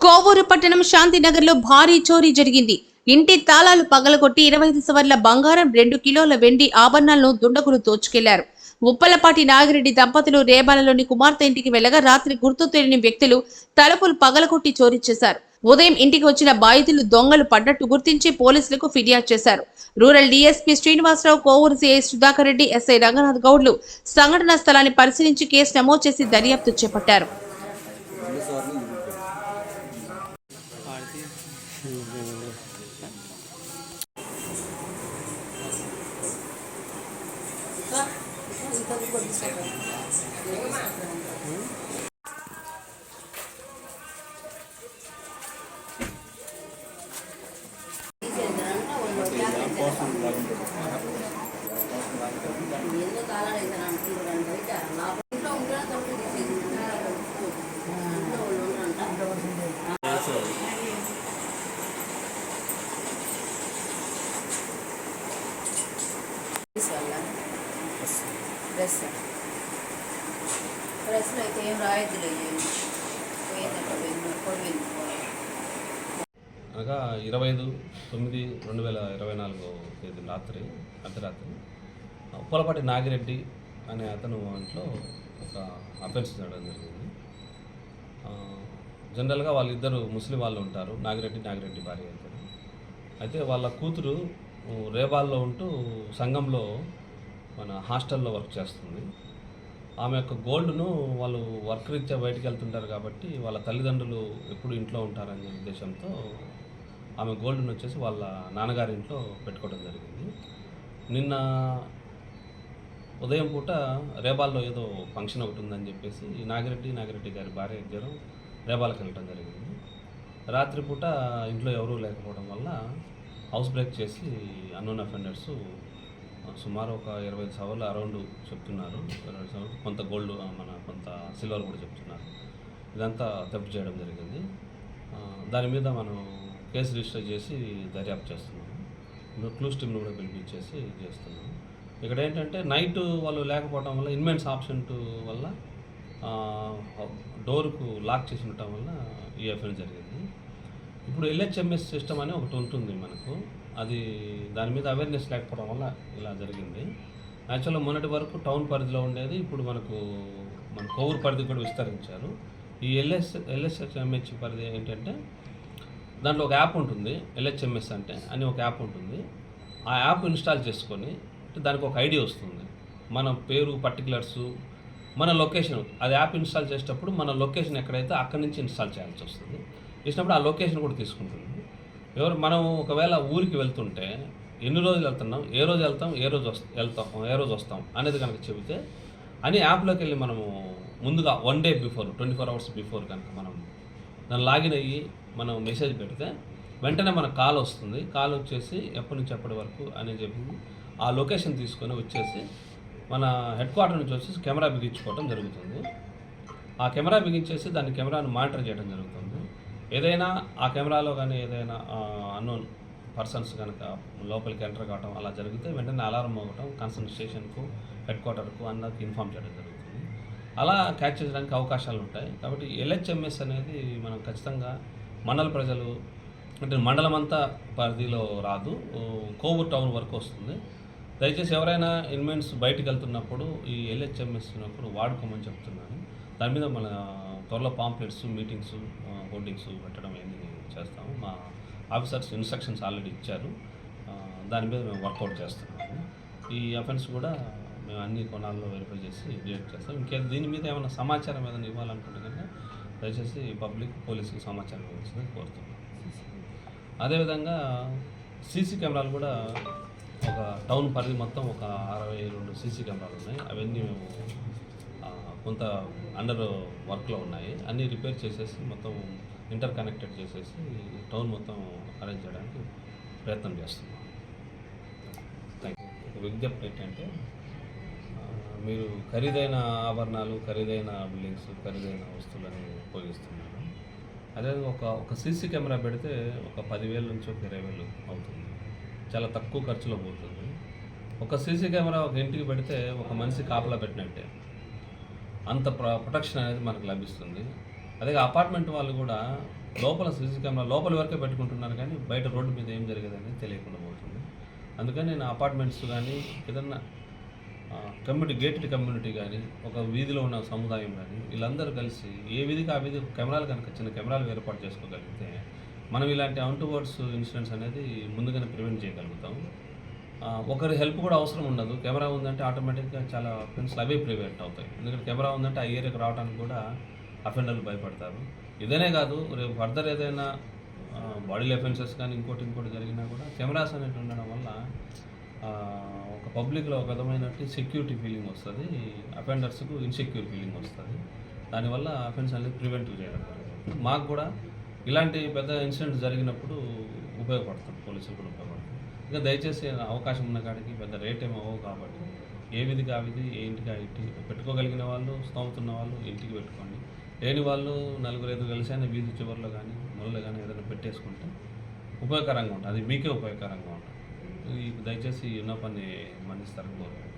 కోవూరు పట్టణం శాంతినగర్లో భారీ చోరీ జరిగింది. ఇంటి తాళాలు పగలగొట్టి 25 సవర్ల బంగారం, 2 కిలోల వెండి ఆభరణాలను దుండగులు దోచుకెళ్లారు. ఉప్పలపాటి నాగిరెడ్డి దంపతులు రేబాలలోని కుమార్తె ఇంటికి వెళ్లగా రాత్రి గుర్తు తెలియని వ్యక్తులు తలుపులు పగలగొట్టి చోరీ చేశారు. ఉదయం ఇంటికి వచ్చిన బాధితులు దొంగలు పడ్డట్టు గుర్తించి పోలీసులకు ఫిర్యాదు చేశారు. Rural DSP Srinivasarao, Kovur CI Sudhakar Reddy, SI Ranganath గౌడ్లు సంఘటనా స్థలాన్ని పరిశీలించి కేసు నమోదు చేసి దర్యాప్తు చేపట్టారు. ప్రెస్లో అయితే ఏం రాయద్దులే. అనగా 25/9/2024 తేదీ అర్ధరాత్రి ఉప్పలపాటి నాగిరెడ్డి అనే అతను ఇంట్లో ఒక అఫెన్స్ జరగడం జరిగింది. జనరల్గా వాళ్ళిద్దరు ముస్లిం వాళ్ళు ఉంటారు, నాగిరెడ్డి భార్య అవుతారు. అయితే వాళ్ళ కూతురు రేబాల్లో ఉంటూ సంఘంలో మన హాస్టల్లో వర్క్ చేస్తుంది. ఆమె యొక్క గోల్డ్ను వాళ్ళు వర్క్ రీత్యా బయటికి వెళ్తుంటారు కాబట్టి వాళ్ళ తల్లిదండ్రులు ఎప్పుడు ఇంట్లో ఉంటారనే ఉద్దేశంతో ఆమె గోల్డ్ను వచ్చేసి వాళ్ళ నాన్నగారి ఇంట్లో పెట్టుకోవడం జరిగింది. నిన్న ఉదయం పూట రేబాల్లో ఏదో ఫంక్షన్ ఒకటి ఉందని చెప్పేసి నాగిరెడ్డి గారి భార్య ఇద్దరు రేబాల్కి వెళ్ళడం జరిగింది. రాత్రిపూట ఇంట్లో ఎవరూ లేకపోవడం వల్ల హౌస్ బ్రేక్ చేసి అన్నోన్ అఫెండర్స్ సుమారు ఒక 25 సవర్లు అరౌండ్ చెప్తున్నారు. 20 సవర్లు, కొంత గోల్డ్, కొంత సిల్వర్ కూడా చెప్తున్నారు. ఇదంతా థెఫ్ట్ చేయడం జరిగింది. దాని మీద మనం కేసు రిజిస్టర్ చేసి దర్యాప్తు చేస్తున్నాము. క్లూస్ టీమ్ను కూడా పిలిపించేసి చేస్తున్నాము. ఇక్కడ ఏంటంటే నైట్ వాళ్ళు లేకపోవడం వల్ల ఇన్మెన్స్ ఆబ్సెంట్ వల్ల డోర్కు లాక్ చేసి ఉండటం వల్ల ఈ అఫెన్స్ జరిగింది. ఇప్పుడు LHMS సిస్టమ్ అని ఒకటి ఉంటుంది మనకు, అది దాని మీద అవేర్నెస్ లేకపోవడం వల్ల ఇలా జరిగింది. యాక్చువల్గా మొన్నటి వరకు టౌన్ పరిధిలో ఉండేది, ఇప్పుడు మన కోవూరు పరిధి కూడా విస్తరించారు. ఈ LHMS పరిధి ఏంటంటే దాంట్లో ఒక యాప్ ఉంటుంది, LHMS అని ఒక యాప్ ఉంటుంది. ఆ యాప్ ఇన్స్టాల్ చేసుకొని దానికి ఒక ఐడి వస్తుంది, మన పేరు, పర్టికులర్సు, మన లొకేషన్. అది యాప్ ఇన్స్టాల్ చేసేటప్పుడు మన లొకేషన్ ఎక్కడైతే అక్కడి నుంచి ఇన్స్టాల్ చేయాల్సి వస్తుంది. చేసినప్పుడు ఆ లొకేషన్ కూడా తీసుకుంటుంది. మనం ఒకవేళ ఊరికి వెళ్తుంటే ఎన్ని రోజులు వెళ్తున్నాం, ఏ రోజు వెళ్తాం, ఏ రోజు వస్తాం అనేది కనుక చెబితే అని యాప్లోకి వెళ్ళి మనము ముందుగా 1 డే బిఫోర్, 24 అవర్స్ బిఫోర్ కనుక మనం దాన్ని లాగిన్ అయ్యి మనం మెసేజ్ పెడితే వెంటనే మనకు కాల్ వస్తుంది. కాల్ వచ్చేసి ఎప్పటి నుంచి ఎప్పటి వరకు అని చెప్పి ఆ లొకేషన్ తీసుకొని వచ్చేసి మన హెడ్ క్వార్టర్ నుంచి వచ్చేసి కెమెరా బిగించుకోవడం జరుగుతుంది. ఆ కెమెరా బిగించేసి దాన్ని కెమెరాను మానిటర్ చేయడం జరుగుతుంది. ఏదైనా ఆ కెమెరాలో కానీ ఏదైనా అన్నోన్ పర్సన్స్ కనుక లోపలికి ఎంటర్ కావడం అలా జరిగితే వెంటనే అలారం మోగటం, కన్సర్న్ స్టేషన్కు, హెడ్ క్వార్టర్కు అన్నది ఇన్ఫామ్ చేయడం జరుగుతుంది. అలా క్యాచ్ చేయడానికి అవకాశాలు ఉంటాయి. కాబట్టి LHMS అనేది మనం ఖచ్చితంగా మండల ప్రజలు అంటే మండలం అంతా పరిధిలో రాదు, కోవూరు టౌన్ వరకు వస్తుంది. దయచేసి ఎవరైనా ఇన్మెన్స్ బయటికి వెళ్తున్నప్పుడు ఈ LHMS ఉన్నప్పుడు వాడుకోమని చెప్తున్నాను. దాని మీద మన త్వరలో పాంప్లెట్స్, మీటింగ్స్, హోర్డింగ్స్ పెట్టడం అనేది చేస్తాము. మా ఆఫీసర్స్ ఇన్స్ట్రక్షన్స్ ఆల్రెడీ ఇచ్చారు. దాని మీద మేము వర్కౌట్ చేస్తున్నాము. ఈ అఫెన్స్ కూడా మేము అన్ని కోణాల్లో వెరిఫై చేసి డిటెక్ట్ చేస్తాం. దీని మీద ఏమైనా సమాచారం ఏదైనా ఇవ్వాలనుకుంటే కనుక దయచేసి పబ్లిక్, పోలీసుకి సమాచారం ఇవ్వాల్సిందని కోరుతున్నాం. అదేవిధంగా సీసీ కెమెరాలు కూడా ఒక టౌన్ పరిధి మొత్తం ఒక 62 సీసీ కెమెరాలు ఉన్నాయి. అవన్నీ మేము కొంత అండర్ వర్క్లో ఉన్నాయి. అన్నీ రిపేర్ చేసేసి మొత్తం ఇంటర్ కనెక్టెడ్ చేసేసి టౌన్ మొత్తం అరేంజ్ చేయడానికి ప్రయత్నం చేస్తున్నాం. Thank you. ఒక విజ్ఞప్తి ఏంటంటే మీరు ఖరీదైన ఆభరణాలు, ఖరీదైన బిల్డింగ్స్, ఖరీదైన వస్తువులని ఉపయోగిస్తున్నారు. అదేవిధంగా ఒక సీసీ కెమెరా పెడితే ఒక 10,000 నుంచి ఒక 20,000 అవుతుంది. చాలా తక్కువ ఖర్చులో పోతుంది. ఒక సీసీ కెమెరా ఒక ఇంటికి పెడితే ఒక మనిషి కాపలా పెట్టినట్టే, అంత ప్రొటెక్షన్ అనేది మనకు లభిస్తుంది. అదే అపార్ట్మెంట్ వాళ్ళు కూడా లోపల సీసీ కెమెరా లోపల వరకే పెట్టుకుంటున్నారు కానీ బయట రోడ్డు మీద ఏం జరిగేది అనేది తెలియకుండా పోతుంది. అందుకని నేను అపార్ట్మెంట్స్ కానీ ఏదన్నా గేటెడ్ కమ్యూనిటీ కానీ ఒక వీధిలో ఉన్న సముదాయం కానీ వీళ్ళందరూ కలిసి ఏ వీధికి ఆ వీధి కెమెరాలు కనుక చిన్న కెమెరాలు ఏర్పాటు చేసుకోగలిగితే మనం ఇలాంటి అన్టువర్డ్స్ ఇన్సిడెంట్స్ అనేది ముందుగానే ప్రివెంట్ చేయగలుగుతాం. ఒకరి హెల్ప్ కూడా అవసరం ఉండదు. కెమెరా ఉందంటే ఆటోమేటిక్గా చాలా అఫెన్స్లు అవే ప్రివెంట్ అవుతాయి. ఎందుకంటే కెమెరా ఉందంటే ఆ ఏరియాకి రావడానికి కూడా అఫెండర్లు భయపడతారు. ఇదనే కాదు, రేపు ఫర్దర్ ఏదైనా బాడీ అఫెన్సెస్ కానీ ఇంకోటి జరిగినా కూడా కెమెరాస్ అనేవి ఉండడం వల్ల ఒక పబ్లిక్లో ఒక విధమైన సెక్యూరిటీ ఫీలింగ్ వస్తుంది, అఫెండర్స్కు ఇన్సెక్యూర్ ఫీలింగ్ వస్తుంది. దానివల్ల అఫెన్స్ అనేది ప్రివెంటివ్ చేయడం జరుగుతుంది. మాకు కూడా ఇలాంటి పెద్ద ఇన్సిడెంట్ జరిగినప్పుడు ఉపయోగపడుతుంది, పోలీసులు కూడా ఉపయోగపడుతుంది. ఇంకా దయచేసి అవకాశం ఉన్న కాడికి పెద్ద రేట్ ఏమి అవ్వవు కాబట్టి ఏ విధికి ఆ విధి, ఏ ఇంటికి ఆ ఇంటి పెట్టుకోగలిగిన వాళ్ళు, స్తోమతున్న వాళ్ళు ఇంటికి పెట్టుకోండి. లేని వాళ్ళు 4-5 కలిసి అయినా వీధి చివరిలో కానీ మొదలు కానీ ఏదైనా పెట్టేసుకుంటే ఉపయోగకరంగా ఉంటుంది. అది మీకే ఉపయోగకరంగా ఉంటుంది. దయచేసి ఉన్న పని మన్నిస్తారని కోరుకుంటున్నాను.